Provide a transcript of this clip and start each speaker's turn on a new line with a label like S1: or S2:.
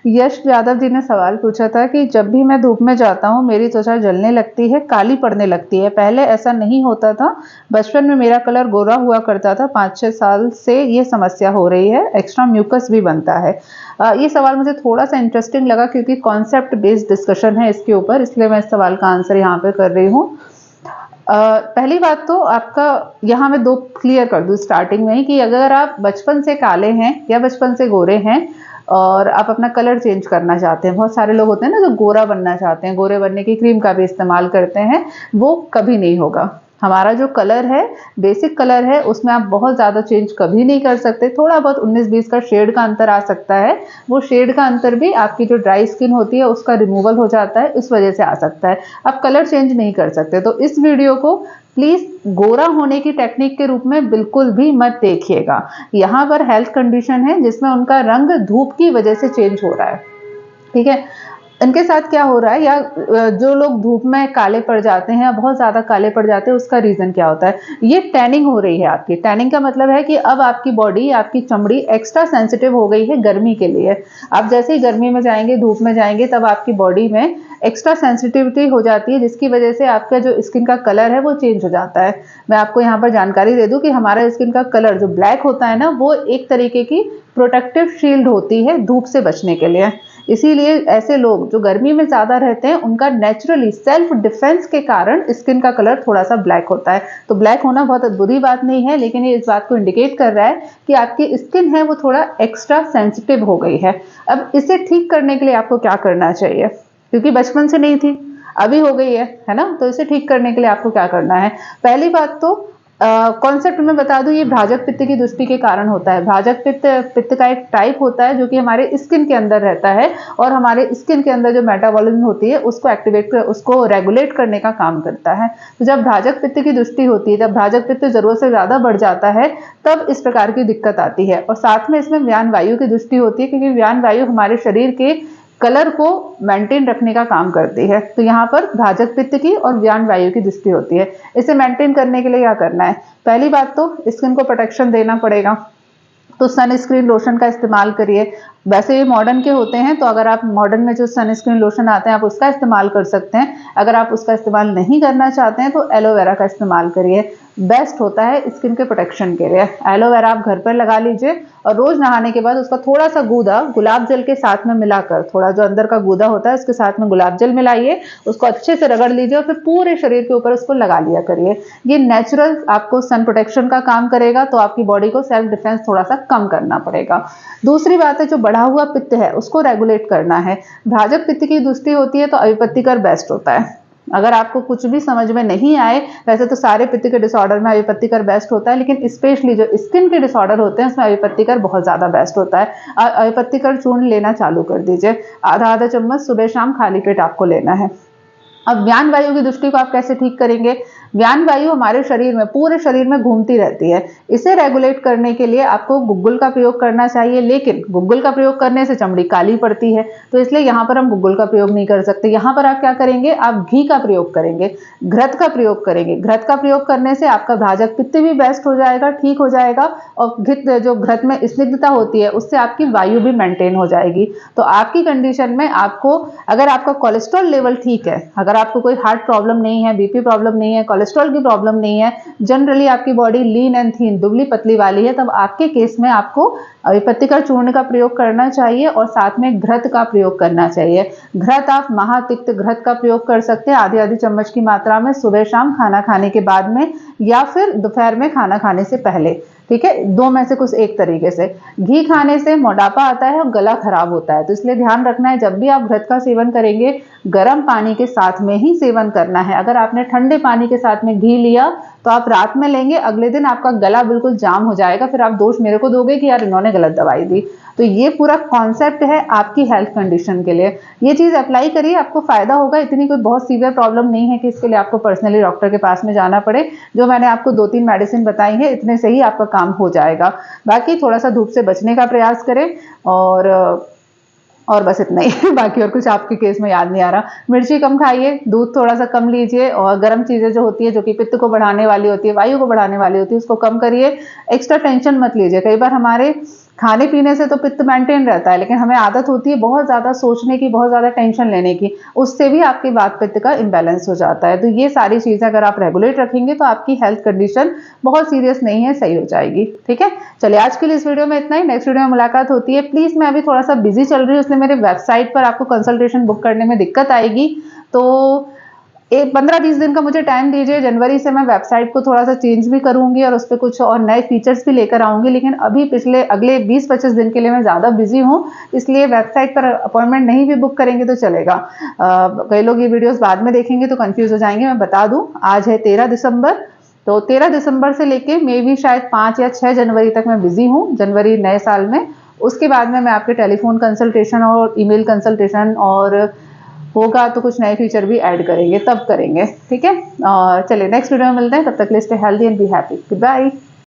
S1: यश यादव जी ने सवाल पूछा था कि जब भी मैं धूप में जाता हूँ मेरी त्वचा जलने लगती है, काली पड़ने लगती है। पहले ऐसा नहीं होता था। बचपन में मेरा कलर गोरा हुआ करता था। 5-6 साल से ये समस्या हो रही है। एक्स्ट्रा म्यूकस भी बनता है। ये सवाल मुझे थोड़ा सा इंटरेस्टिंग लगा क्योंकि कॉन्सेप्ट बेस्ड डिस्कशन है इसके ऊपर, इसलिए मैं इस सवाल का आंसर यहाँ पे कर रही हूँ। पहली बात तो आपका यहाँ मैं दो क्लियर कर दूं स्टार्टिंग में ही कि अगर आप बचपन से काले हैं या बचपन से गोरे हैं और आप अपना कलर चेंज करना चाहते हैं, बहुत सारे लोग होते हैं ना जो गोरा बनना चाहते हैं, गोरे बनने की क्रीम का भी इस्तेमाल करते हैं, वो कभी नहीं होगा। हमारा जो कलर है, बेसिक कलर है, उसमें आप बहुत ज़्यादा चेंज कभी नहीं कर सकते। थोड़ा बहुत 19-20 का शेड का अंतर आ सकता है। वो शेड का अंतर भी आपकी जो ड्राई स्किन होती है उसका रिमूवल हो जाता है, इस वजह से आ सकता है। आप कलर चेंज नहीं कर सकते। तो इस वीडियो को प्लीज गोरा होने की टेक्निक के रूप में बिल्कुल भी मत देखिएगा। यहाँ पर हेल्थ कंडीशन है जिसमें उनका रंग धूप की वजह से चेंज हो रहा है। ठीक है, इनके साथ क्या हो रहा है, या जो लोग धूप में काले पड़ जाते हैं या बहुत ज्यादा काले पड़ जाते हैं, उसका रीजन क्या होता है? ये टैनिंग हो रही है आपकी। टैनिंग का मतलब है कि अब आपकी बॉडी, आपकी चमड़ी एक्स्ट्रा सेंसिटिव हो गई है गर्मी के लिए। आप जैसे ही गर्मी में जाएंगे, धूप में जाएंगे, तब आपकी बॉडी में एक्स्ट्रा सेंसिटिविटी हो जाती है, जिसकी वजह से आपका जो स्किन का कलर है वो चेंज हो जाता है। मैं आपको यहाँ पर जानकारी दे दूं कि हमारा स्किन का कलर जो ब्लैक होता है ना, वो एक तरीके की प्रोटेक्टिव शील्ड होती है धूप से बचने के लिए। इसीलिए ऐसे लोग जो गर्मी में ज्यादा रहते हैं, उनका नेचुरली सेल्फ डिफेंस के कारण स्किन का कलर थोड़ा सा ब्लैक होता है। तो ब्लैक होना बहुत बुरी बात नहीं है, लेकिन ये इस बात को इंडिकेट कर रहा है कि आपकी स्किन है वो थोड़ा एक्स्ट्रा सेंसिटिव हो गई है। अब इसे ठीक करने के लिए आपको क्या करना चाहिए, क्योंकि बचपन से नहीं थी, अभी हो गई है ना? तो इसे ठीक करने के लिए आपको क्या करना है? पहली बात तो कॉन्सेप्ट में बता दूं, ये भ्राजक पित्त की दृष्टि के कारण होता है। भ्राजक पित्त पित्त का एक टाइप होता है जो कि हमारे स्किन के अंदर रहता है, और हमारे स्किन के अंदर जो मेटाबॉलिज्म होती है उसको एक्टिवेट, उसको रेगुलेट करने का काम करता है। तो जब भ्राजक पित्त की दृष्टि होती है, जब भ्राजक पित्त जरूरत से ज्यादा बढ़ जाता है, तब इस प्रकार की दिक्कत आती है। और साथ में इसमें व्यान वायु की दृष्टि होती है, क्योंकि व्यान वायु हमारे शरीर के कलर को मेंटेन रखने का काम करती है। तो यहाँ पर भ्राजक पित्त की और व्यान वायु की दृष्टि होती है। इसे मेंटेन करने के लिए क्या करना है? पहली बात तो स्किन को प्रोटेक्शन देना पड़ेगा। तो सनस्क्रीन लोशन का इस्तेमाल करिए। वैसे ये मॉडर्न के होते हैं, तो अगर आप मॉडर्न में जो सनस्क्रीन लोशन आते हैं आप उसका इस्तेमाल कर सकते हैं। अगर आप उसका इस्तेमाल नहीं करना चाहते हैं तो एलोवेरा का इस्तेमाल करिए, बेस्ट होता है स्किन के प्रोटेक्शन के लिए। एलोवेरा आप घर पर लगा लीजिए और रोज नहाने के बाद उसका थोड़ा सा गूदा गुलाब जल के साथ में मिलाकर, थोड़ा जो अंदर का गूदा होता है उसके साथ में गुलाब जल मिलाइए, उसको अच्छे से रगड़ लीजिए और फिर पूरे शरीर के ऊपर उसको लगा लिया करिए। ये नेचुरल आपको सन प्रोटेक्शन का काम करेगा। तो आपकी बॉडी को सेल्फ डिफेंस थोड़ा सा कम करना पड़ेगा। दूसरी बात है, जो बढ़ा हुआ पित्त है उसको रेगुलेट करना है। भ्राजक पित्त की दृष्टि होती है तो अविपत्तिकर बेस्ट होता है। अगर आपको कुछ भी समझ में नहीं आए, वैसे तो सारे पित्त के डिसऑर्डर में अविपत्तिकर बेस्ट होता है, लेकिन स्पेशली जो स्किन के डिसऑर्डर होते हैं उसमें अविपत्तिकर बहुत ज्यादा बेस्ट होता है। अविपत्तिकर चूर्ण लेना चालू कर दीजिए। आधा आधा चम्मच सुबह शाम खाली पेट आपको लेना है। अब व्यान वायु की दृष्टि को आप कैसे ठीक करेंगे? व्यान वायु हमारे शरीर में, पूरे शरीर में घूमती रहती है। इसे रेगुलेट करने के लिए आपको गुग्गुल का प्रयोग करना चाहिए, लेकिन गुग्गुल का प्रयोग करने से चमड़ी काली पड़ती है, तो इसलिए यहाँ पर हम गुग्गुल का प्रयोग नहीं कर सकते। यहाँ पर आप क्या करेंगे? आप घी का प्रयोग करेंगे, घृत का प्रयोग करेंगे। घृत का प्रयोग करने से आपका भ्राजक पित्त भी बेस्ट हो जाएगा, ठीक हो जाएगा, और जो घृत में स्निग्धता होती है उससे आपकी वायु भी मेंटेन हो जाएगी। तो आपकी कंडीशन में आपको, अगर आपका कोलेस्ट्रॉल लेवल ठीक है, अगर आपको कोई हार्ट प्रॉब्लम नहीं है, बीपी प्रॉब्लम नहीं है, कोलेस्ट्रॉल की प्रॉब्लम नहीं है, जनरली आपकी बॉडी लीन एंड थीन, दुबली पतली वाली है, तब आपके केस में आपको अविपत्तिकर चूर्ण का प्रयोग करना चाहिए और साथ में घृत का प्रयोग करना चाहिए। घृत आप महातिक्त घृत का प्रयोग कर सकते हैं आधी आधी चम्मच की मात्रा में, सुबह शाम खाना खाने के बाद में, या फिर दोपहर में खाना खाने से पहले। ठीक है, दो में से कुछ एक तरीके से। घी खाने से मोटापा आता है और गला खराब होता है, तो इसलिए ध्यान रखना है जब भी आप घृत का सेवन करेंगे, गर्म पानी के साथ में ही सेवन करना है। अगर आपने ठंडे पानी के साथ में घी लिया तो आप रात में लेंगे, अगले दिन आपका गला बिल्कुल जाम हो जाएगा, फिर आप दोष मेरे को दोगे कि यार इन्होंने गलत दवाई दी। तो ये पूरा कॉन्सेप्ट है आपकी हेल्थ कंडीशन के लिए। ये चीज अप्लाई करिए, आपको फायदा होगा। इतनी कोई बहुत सीवियर प्रॉब्लम नहीं है कि इसके लिए आपको पर्सनली डॉक्टर के पास में जाना पड़े। जो मैंने आपको 2-3 मेडिसिन बताई है, इतने से ही आपका काम हो जाएगा। बाकी थोड़ा सा धूप से बचने का प्रयास करें, और बस इतना ही। बाकी और कुछ आपके केस में याद नहीं आ रहा। मिर्ची कम खाइए, दूध थोड़ा सा कम लीजिए, और गर्म चीजें जो होती है, जो कि पित्त को बढ़ाने वाली होती है, वायु को बढ़ाने वाली होती है, उसको कम करिए। एक्स्ट्रा टेंशन मत लीजिए। कई बार हमारे खाने पीने से तो पित्त मेंटेन रहता है, लेकिन हमें आदत होती है बहुत ज़्यादा सोचने की, बहुत ज़्यादा टेंशन लेने की, उससे भी आपके वात पित्त का इम्बैलेंस हो जाता है। तो ये सारी चीज़ें अगर आप रेगुलेट रखेंगे तो आपकी हेल्थ कंडीशन बहुत सीरियस नहीं है, सही हो जाएगी। ठीक है, चलिए आज के लिए इस वीडियो में इतना ही, नेक्स्ट वीडियो में मुलाकात होती है। प्लीज़, मैं अभी थोड़ा सा बिजी चल रही हूँ, इसलिए मेरे वेबसाइट पर आपको कंसल्टेशन बुक करने में दिक्कत आएगी, तो एक 15-20 दिन का मुझे टाइम दीजिए। जनवरी से मैं वेबसाइट को थोड़ा सा चेंज भी करूंगी और उस पर कुछ और नए फीचर्स भी लेकर आऊंगी, लेकिन अभी अगले 20-25 दिन के लिए मैं ज़्यादा बिजी हूँ, इसलिए वेबसाइट पर अपॉइंटमेंट नहीं भी बुक करेंगे तो चलेगा। कई लोग ये वीडियोस बाद में देखेंगे तो कंफ्यूज हो जाएंगे। मैं बता दूं, आज है 13 दिसंबर, तो 13 दिसंबर से लेके मे भी शायद 5 या 6 जनवरी तक मैं बिजी हूँ, जनवरी नए साल में। उसके बाद में मैं आपके टेलीफोन कंसल्टेशन और ईमेल कंसल्टेशन और होगा तो कुछ नए फीचर भी ऐड करेंगे, तब करेंगे। ठीक है, चलिए नेक्स्ट वीडियो में मिलते हैं, तब तक के लिए stay healthy and be happy. Good bye.